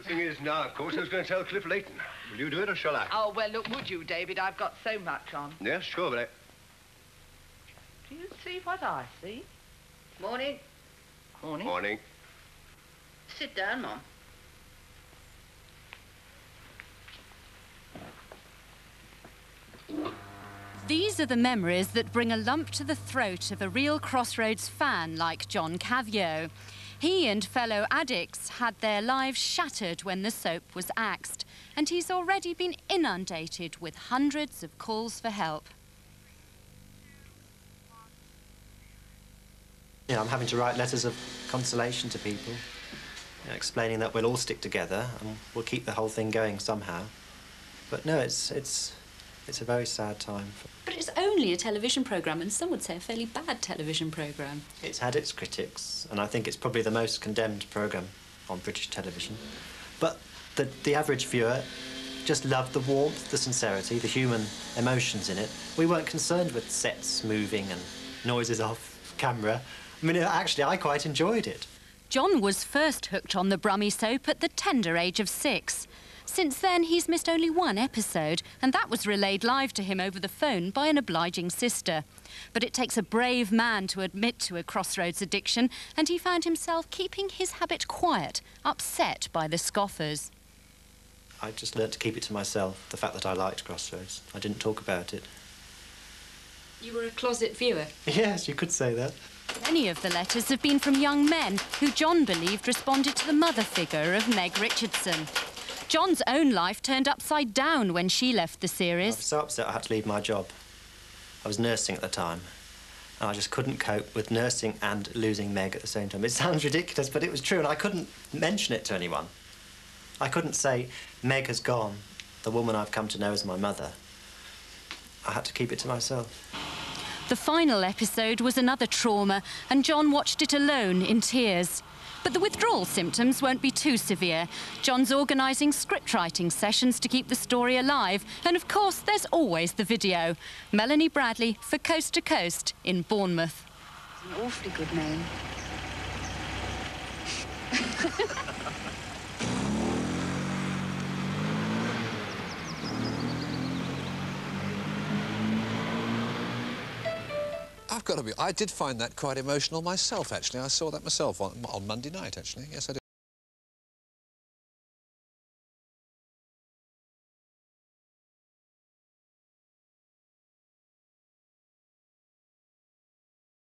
The thing is now, of course, I was going to tell Cliff Leighton. Will you do it or shall I? Oh, well, look, would you, David? I've got so much on. Yes, sure, but Do you see what I see? Morning. Morning. Morning. Sit down, Mum. These are the memories that bring a lump to the throat of a real Crossroads fan like John Kavyo. He and fellow addicts had their lives shattered when the soap was axed, and he's already been inundated with hundreds of calls for help. You know, I'm having to write letters of consolation to people, you know, explaining that we'll all stick together and we'll keep the whole thing going somehow. But no, it's a very sad time. But it's only a television programme, and some would say a fairly bad television programme. It's had its critics, and I think it's probably the most condemned programme on British television. But the average viewer just loved the warmth, the sincerity, the human emotions in it. We weren't concerned with sets moving and noises off camera. I mean, actually, I quite enjoyed it. John was first hooked on the Brummie soap at the tender age of 6. Since then, he's missed only one episode, and that was relayed live to him over the phone by an obliging sister. But it takes a brave man to admit to a Crossroads addiction, and he found himself keeping his habit quiet, upset by the scoffers. I just learnt to keep it to myself, the fact that I liked Crossroads. I didn't talk about it. You were a closet viewer? Yes, you could say that. Many of the letters have been from young men who John believed responded to the mother figure of Meg Richardson. John's own life turned upside down when she left the series. I was so upset I had to leave my job. I was nursing at the time, and I just couldn't cope with nursing and losing Meg at the same time. It sounds ridiculous, but it was true, and I couldn't mention it to anyone. I couldn't say, Meg has gone, the woman I've come to know as my mother. I had to keep it to myself. The final episode was another trauma, and John watched it alone in tears. But the withdrawal symptoms won't be too severe. John's organising script-writing sessions to keep the story alive. And, of course, there's always the video. Melanie Bradley for Coast to Coast in Bournemouth. It's an awfully good name. I've got to be... I did find that quite emotional myself, actually. I saw that myself on Monday night, actually. Yes, I did.